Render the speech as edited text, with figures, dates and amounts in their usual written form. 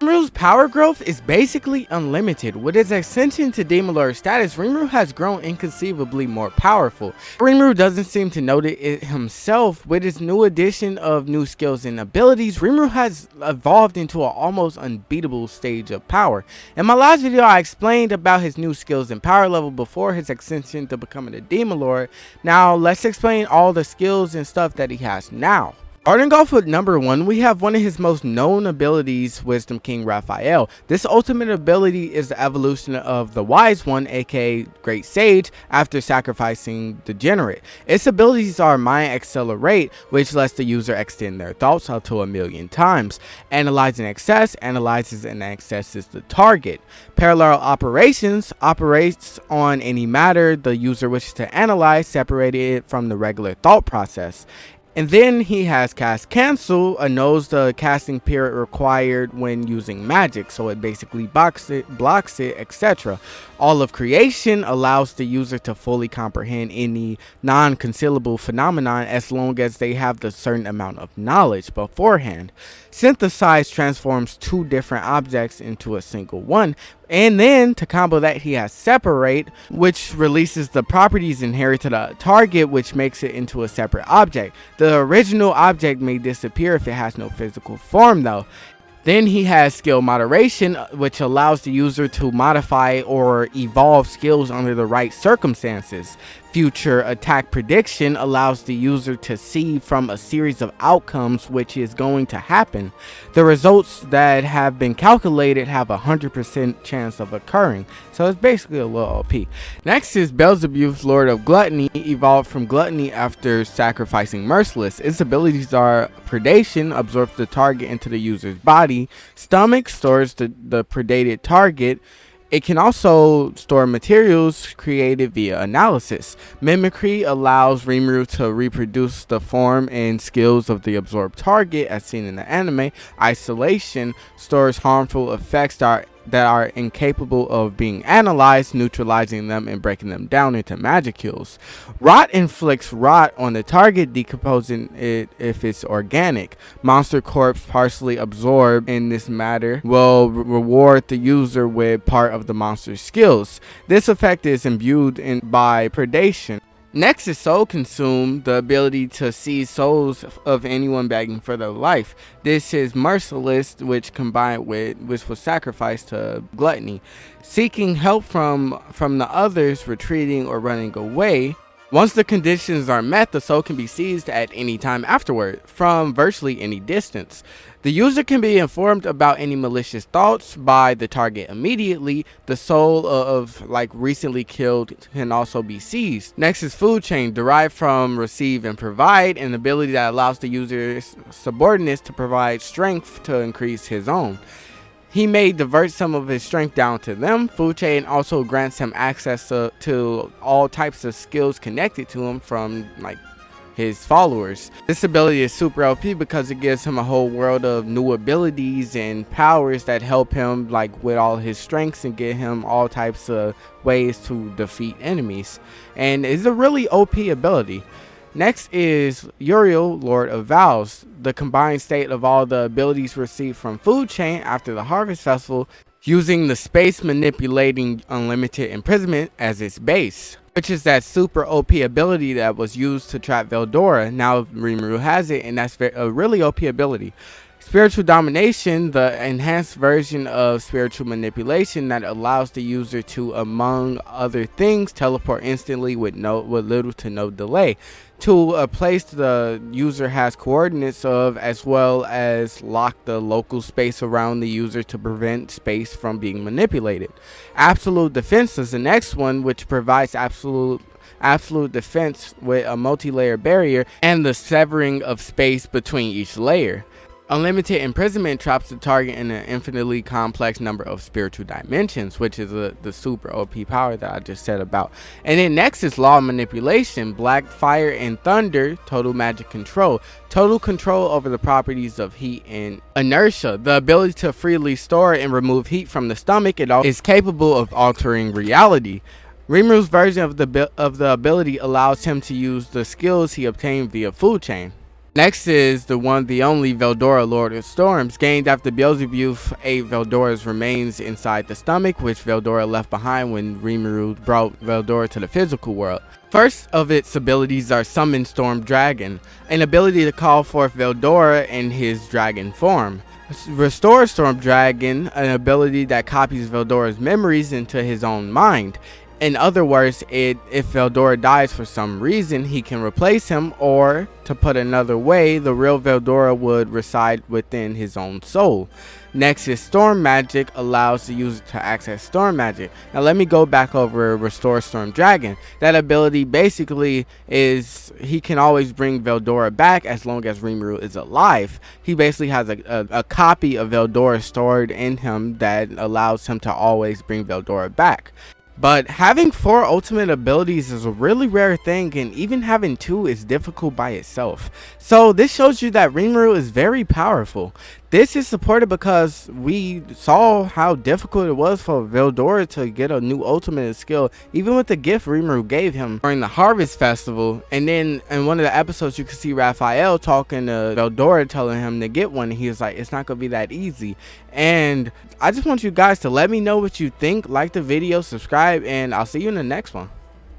Rimuru's power growth is basically unlimited. With his ascension to Demon Lord status, Rimuru has grown inconceivably more powerful. Rimuru doesn't seem to notice it himself. With his new addition of new skills and abilities, Rimuru has evolved into an almost unbeatable stage of power. In my last video, I explained about his new skills and power level before his ascension to becoming a Demon Lord. Now, let's explain all the skills and stuff that he has now. Starting off with number 1, we have one of his most known abilities, Wisdom King Raphael. This ultimate ability is the evolution of the Wise One, aka Great Sage, after sacrificing Degenerate. Its abilities are Mind Accelerate, which lets the user extend their thoughts up to 1,000,000 times. Analyze and Access, analyzes and accesses the target. Parallel Operations, operates on any matter the user wishes to analyze, separated it from the regular thought process. And then he has Cast Cancel, knows the casting period required when using magic, so it basically blocks it, etc. All of Creation allows the user to fully comprehend any non-concealable phenomenon as long as they have the certain amount of knowledge beforehand. Synthesize transforms 2 different objects into a single one. And then to combo that, he has Separate, which releases the properties inherited to the target, which makes it into a separate object. The original object may disappear if it has no physical form though. Then he has Skill Moderation, which allows the user to modify or evolve skills under the right circumstances. Future Attack Prediction allows the user to see from a series of outcomes which is going to happen. The results that have been calculated have a 100% chance of occurring, so it's basically a little OP. Next is Beelzebuth, Lord of Gluttony, evolved from Gluttony after sacrificing Merciless. Its abilities are Predation, absorbs the target into the user's body. Stomach, stores the predated target. It can also store materials created via analysis. Mimicry allows Rimuru to reproduce the form and skills of the absorbed target as seen in the anime. Isolation stores harmful effects that are incapable of being analyzed, neutralizing them and breaking them down into magicules. Rot inflicts rot on the target, decomposing it if it's organic. Monster Corpse, partially absorbed in this matter, will reward the user with part of the monster's skills. This effect is imbued by predation. Next is Soul Consume, the ability to seize souls of anyone begging for their life. This is Merciless, which was sacrificed to Gluttony. Seeking help from the others, retreating or running away. Once the conditions are met, the soul can be seized at any time afterward, from virtually any distance. The user can be informed about any malicious thoughts by the target immediately. The soul of recently killed can also be seized. Next is Food Chain, derived from Receive and Provide, an ability that allows the user's subordinates to provide strength to increase his own. He may divert some of his strength down to them. Food Chain also grants him access to all types of skills connected to him from his followers. This ability is super OP because it gives him a whole world of new abilities and powers that help him with all his strengths and get him all types of ways to defeat enemies. And it's a really OP ability. Next is Uriel, Lord of Vows, the combined state of all the abilities received from Food Chain after the Harvest Festival, using the space manipulating unlimited imprisonment as its base, which is that super OP ability that was used to trap Veldora. Now Rimuru has it, and that's a really OP ability. Spiritual Domination, the enhanced version of spiritual manipulation that allows the user to, among other things, teleport instantly with little to no delay to a place the user has coordinates of, as well as lock the local space around the user to prevent space from being manipulated. Absolute Defense is the next one, which provides absolute defense with a multi-layer barrier and the severing of space between each layer. Unlimited Imprisonment traps the target in an infinitely complex number of spiritual dimensions, which is the super OP power that I just said about. And then next is Law of Manipulation, Black Fire and Thunder, Total Magic Control. Total control over the properties of heat and inertia. The ability to freely store and remove heat from the stomach. It is capable of altering reality. Rimuru's version of the ability allows him to use the skills he obtained via Food Chain. Next is the only Veldora Lord of Storms, gained after Beelzebuth ate Veldora's remains inside the stomach, which Veldora left behind when Rimuru brought Veldora to the physical world. First of its abilities are Summon Storm Dragon, an ability to call forth Veldora in his dragon form. Restore Storm Dragon, an ability that copies Veldora's memories into his own mind. In other words, if Veldora dies for some reason, he can replace him, or, to put another way, the real Veldora would reside within his own soul. Next is Storm Magic, allows the user to access Storm Magic. Now let me go back over Restore Storm Dragon. That ability basically is he can always bring Veldora back as long as Rimuru is alive. He basically has a copy of Veldora stored in him that allows him to always bring Veldora back. But having 4 ultimate abilities is a really rare thing, and even having 2 is difficult by itself. So this shows you that Rimuru is very powerful. This is supported because we saw how difficult it was for Veldora to get a new ultimate skill, even with the gift Rimuru gave him during the Harvest Festival. And then in one of the episodes you can see Raphael talking to Veldora, telling him to get one, and he was like, it's not gonna be that easy. And I just want you guys to let me know what you think. Like the video, subscribe, and I'll see you in the next one.